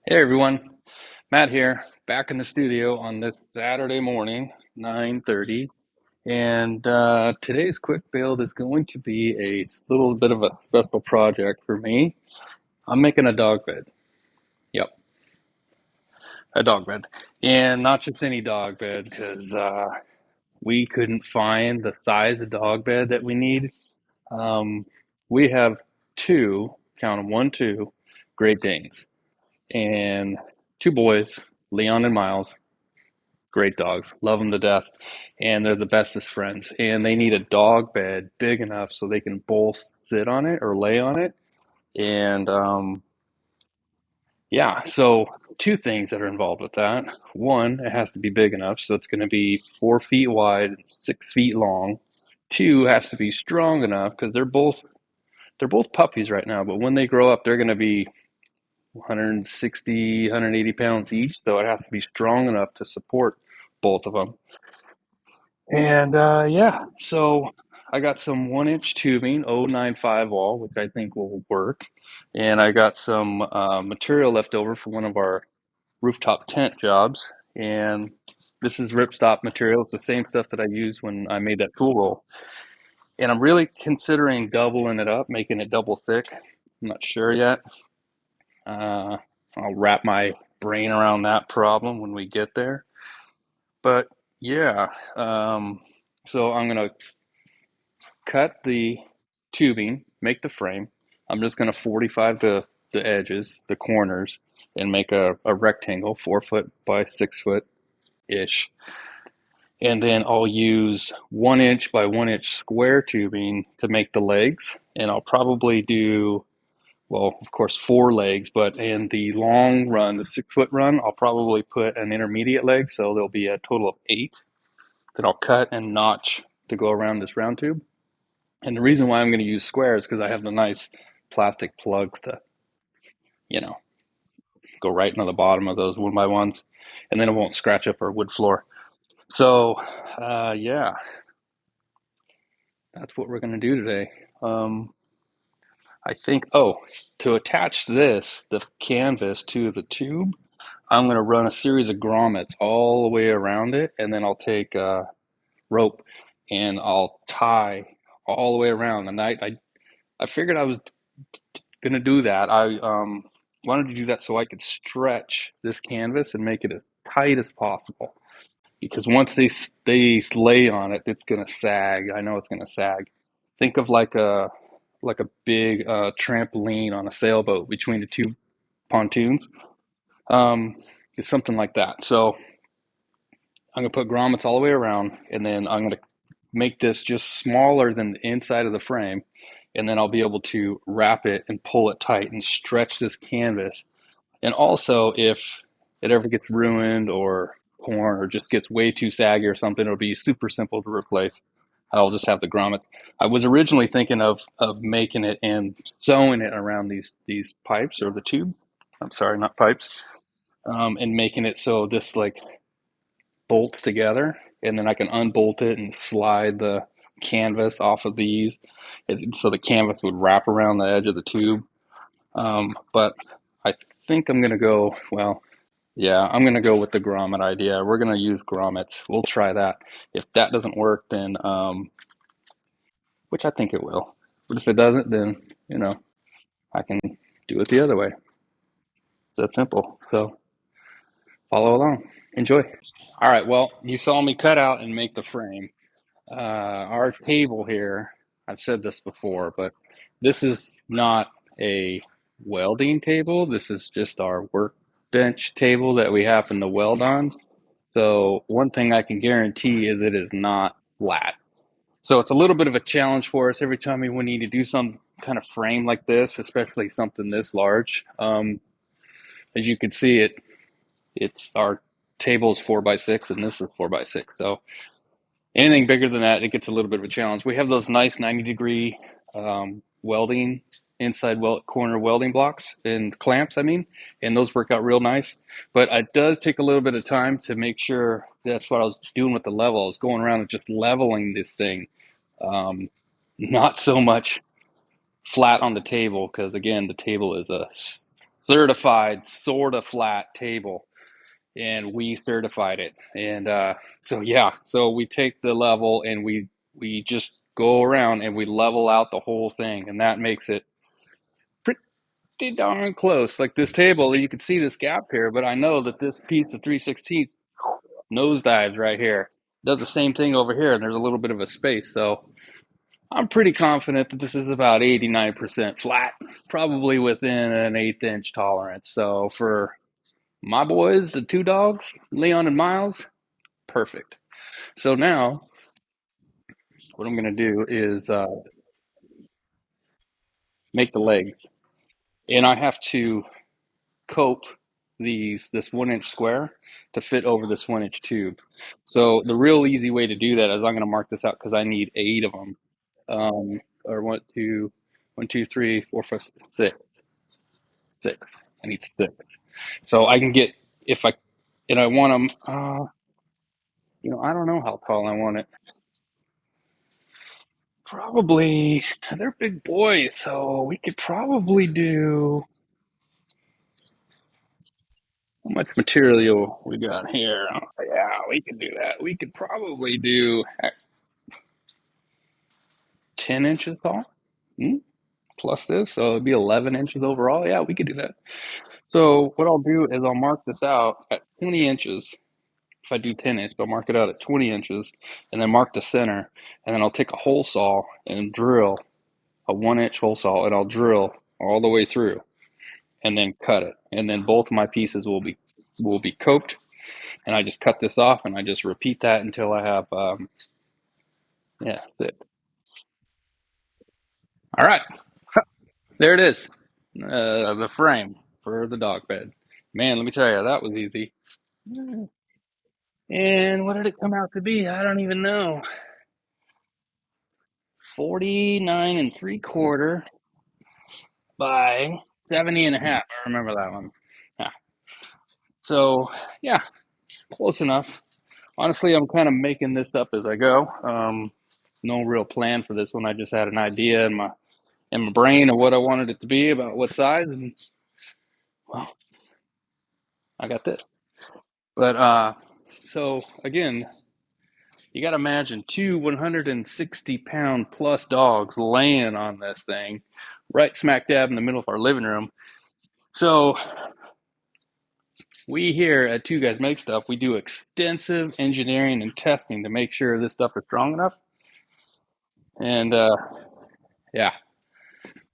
Hey everyone, Matt here, back in the studio on this Saturday morning, 9:30, and today's quick build is going to be a little bit of a special project for me. I'm making a dog bed. Yep, a dog bed, and not just any dog bed because we couldn't find the size of dog bed that we need. Um, we have two, count them, one, two Great Danes, and two boys, Leon and Miles. Great dogs, love them to death, and they're the bestest friends. And they need a dog bed big enough so they can both sit on it or lay on it. And yeah, so two things that are involved with that. One, it has to be big enough, so it's going to be 4 feet wide and 6 feet long. Two, has to be strong enough because they're both puppies right now, but when they grow up, they're going to be 160, 180 pounds each, so it has to be strong enough to support both of them. And yeah, so I got some 1 inch tubing, 095 wall, which I think will work. And I got some material left over for one of our rooftop tent jobs. And this is ripstop material. It's the same stuff that I used when I made that tool roll. And I'm really considering doubling it up, making it double thick. I'm not sure yet. Uh, I'll wrap my brain around that problem when we get there. But yeah, so I'm gonna cut the tubing, make the frame. I'm just going to 45 the edges, the corners, and make a rectangle, 4 foot by 6 foot ish. And then I'll use 1 inch by 1 inch square tubing to make the legs. And I'll probably do, well, of course, 4 legs, but in the long run, the 6 foot run, I'll probably put an intermediate leg. So there'll be a total of 8 that I'll cut and notch to go around this round tube. And the reason why I'm going to use squares is because I have the nice plastic plugs to, you know, go right into the bottom of those one by ones, and then it won't scratch up our wood floor. So, yeah, that's what we're going to do today. Um, I think, oh, to attach this, the canvas to the tube, I'm going to run a series of grommets all the way around it, and then I'll take a rope and I'll tie all the way around. And I figured I was gonna do that. I wanted to do that so I could stretch this canvas and make it as tight as possible. Because once they lay on it, it's gonna sag. I know it's gonna sag. Think of like a big trampoline on a sailboat between the two pontoons. Um, it's something like that. So I'm gonna put grommets all the way around, and then I'm gonna make this just smaller than the inside of the frame, and then I'll be able to wrap it and pull it tight and stretch this canvas. And also, if it ever gets ruined or torn or just gets way too saggy or something, it'll be super simple to replace. I'll just have the grommets. I was originally thinking of making it and sewing it around these pipes or the tube. I'm sorry, not pipes. And making it so this like bolts together, and then I can unbolt it and slide the canvas off of these, so the canvas would wrap around the edge of the tube. But I think I'm gonna go, well, yeah, I'm gonna go with the grommet idea. We're gonna use grommets. We'll try that. If that doesn't work, then which I think it will. But if it doesn't, then I can do it the other way. It's that simple. So follow along. Enjoy. All right. Well, you saw me cut out and make the frame. Our table here, I've said this before, but this is not a welding table. This is just our workbench table that we happen to weld on. So one thing I can guarantee is it is not flat. So it's a little bit of a challenge for us every time we need to do some kind of frame like this, especially something this large. As you can see, it's our table is 4 by 6 and this is 4 by 6. So anything bigger than that, it gets a little bit of a challenge. We have those nice 90-degree welding, inside corner welding blocks and clamps, I mean, and those work out real nice. But it does take a little bit of time to make sure. That's what I was doing with the level. I was going around and just leveling this thing, um, not so much flat on the table, because again, the table is a certified sort of flat table, and we certified it. And so yeah, so we take the level and we just go around and we level out the whole thing, and that makes it pretty darn close. Like this table, you can see this gap here, but I know that this piece of 3/16 nosedives right here. Does the same thing over here, and there's a little bit of a space. So I'm pretty confident that this is about 89% flat, probably within an 1/8 inch tolerance. So for my boys, the two dogs, Leon and Miles, perfect. So now what I'm going to do is make the legs. And I have to cope this 1 inch square to fit over this 1 inch tube. So the real easy way to do that is I'm going to mark this out because I need 8 of them. Or one, two, three, four, five, six. Six. I need 6. So I can get if I and I want them. I don't know how tall I want it. Probably they're big boys, so we could probably do. How much material we got here? Yeah, we could do that. We could probably do 10 inches tall, plus this, so it'd be 11 inches overall. Yeah, we could do that. So what I'll do is I'll mark this out at 20 inches. If I do 10 inch, I'll mark it out at 20 inches and then mark the center. And then I'll take a hole saw and drill a 1 inch hole saw, and I'll drill all the way through and then cut it. And then both of my pieces will be coped. And I just cut this off and I just repeat that until I have, yeah, that's it. All right, there it is. The frame for the dog bed. Man, let me tell you, that was easy. And what did it come out to be? I don't even know. 49 3/4 by 70 1/2. I remember that one. Yeah. So, yeah, close enough. Honestly, I'm kind of making this up as I go. No real plan for this one. I just had an idea in my brain of what I wanted it to be, about what size, and well, I got this. But so again, you got to imagine two 160-pound plus dogs laying on this thing, right smack dab in the middle of our living room. So we here at Two Guys Make Stuff, we do extensive engineering and testing to make sure this stuff is strong enough. And yeah,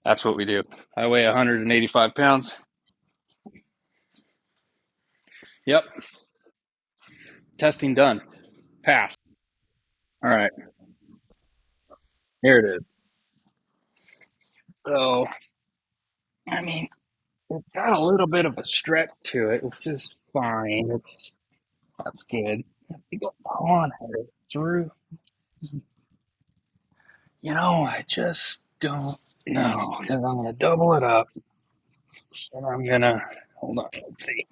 that's what we do. I weigh 185 pounds. Yep, testing done. Pass. All right, here it is. So, I mean, it's got a little bit of a stretch to it, which is fine. That's good. You go on it through. I just don't know, because I'm gonna double it up, and I'm gonna hold on. Let's see.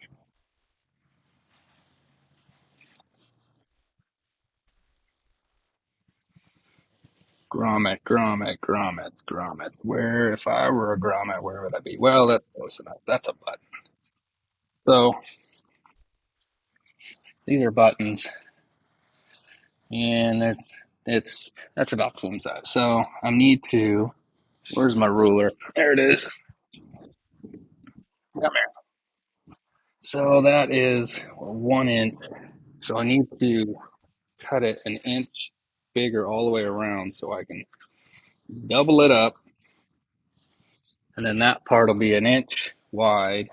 Grommets. Where, if I were a grommet, where would I be? Well, that's close enough. That's a button. So these are buttons, and that's about the same size. So I need to. Where's my ruler? There it is. Come here. So that is 1 inch. So I need to cut it an inch bigger all the way around so I can double it up, and then that part will be an inch wide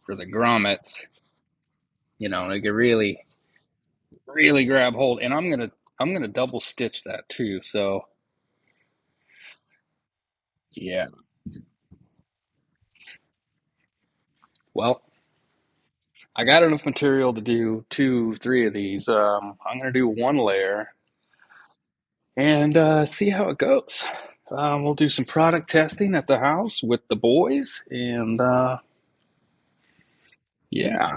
for the grommets. They can really grab hold, and I'm gonna double stitch that too. So yeah, well, I got enough material to do 2 3 of these. I'm gonna do one layer and see how it goes. We'll do some product testing at the house with the boys, and yeah.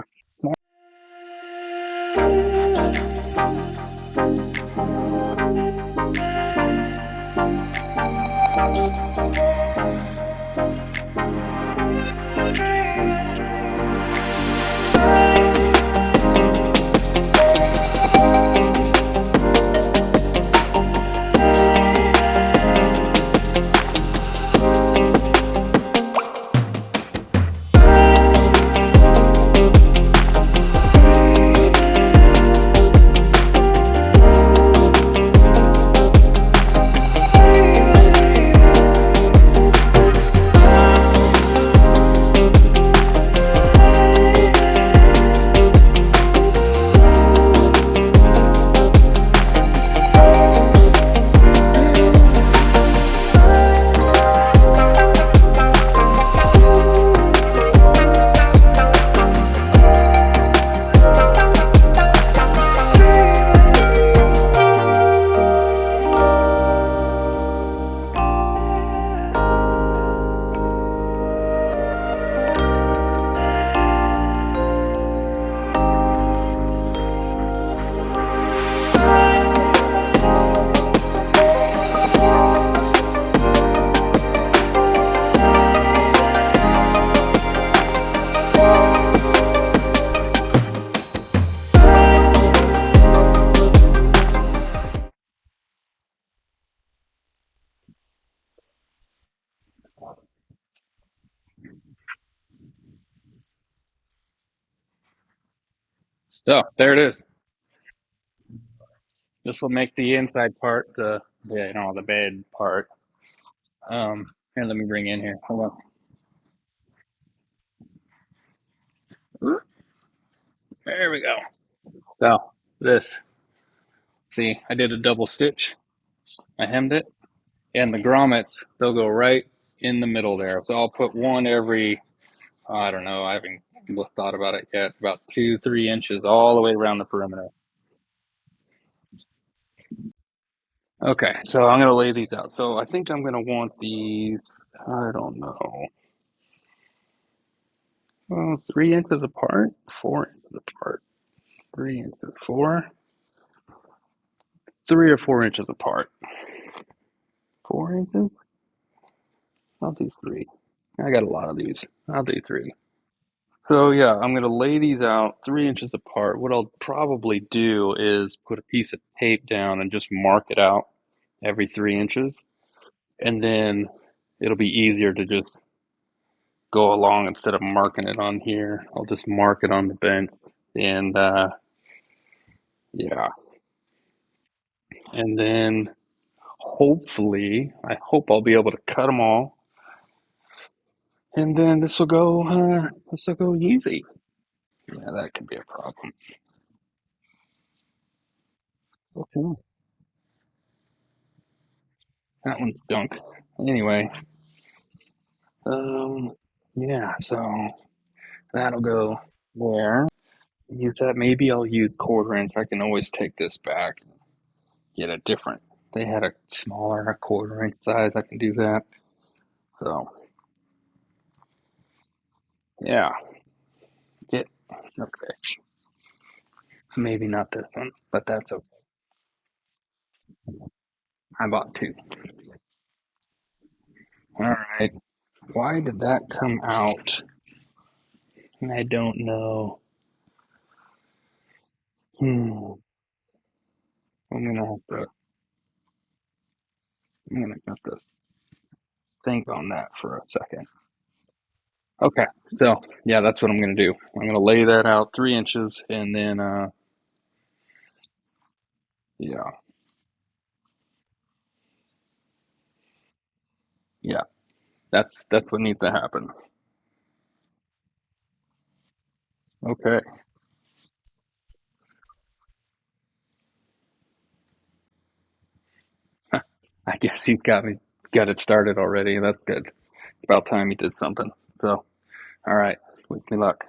So there it is. This will make the inside part the bed part. Here, let me bring in here. Hold on. There we go. So this, see, I did a double stitch. I hemmed it, and the grommets they'll go right in the middle there. So I'll put one every. I don't know. I haven't thought about it yet. About 2, 3 inches all the way around the perimeter. Okay, so I'm gonna lay these out. So I think I'm gonna want these. I don't know. 3 inches apart, 4 inches apart, 3 inches, 3 or 4 inches apart. 4 inches? I'll do three. I got a lot of these. I'll do three. So yeah, I'm gonna lay these out 3 inches apart. What I'll probably do is put a piece of tape down and just mark it out every 3 inches, and then it'll be easier to just go along instead of marking it on here. I'll just mark it on the bench, and yeah, and then hopefully, I hope I'll be able to cut them all, and then this will go. This will go easy. Yeah, that could be a problem. Okay, that one's junk. Anyway, um, yeah, so that'll go there. Use that. Maybe I'll use quarter inch. I can always take this back, get a different. They had a smaller, a quarter inch size. I can do that. So yeah, get okay. Maybe not this one, but that's okay. I bought two. All right. Why did that come out? I don't know. Hmm. I'm gonna have to. I'm gonna have to think on that for a second. Okay. So yeah, that's what I'm gonna do. I'm gonna lay that out 3 inches, and then yeah, yeah. That's what needs to happen. Okay. I guess you got it started already. That's good. It's about time you did something. So all right. Wish me luck.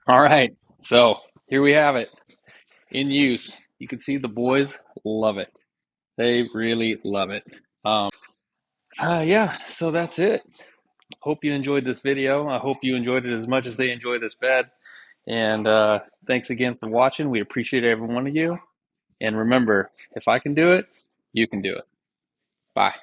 All right, so here we have it in use. You can see the boys love it. They really love it. Yeah, so that's it. Hope you enjoyed this video. I hope you enjoyed it as much as they enjoy this bed. And thanks again for watching. We appreciate every one of you. And remember, if I can do it, you can do it. Bye.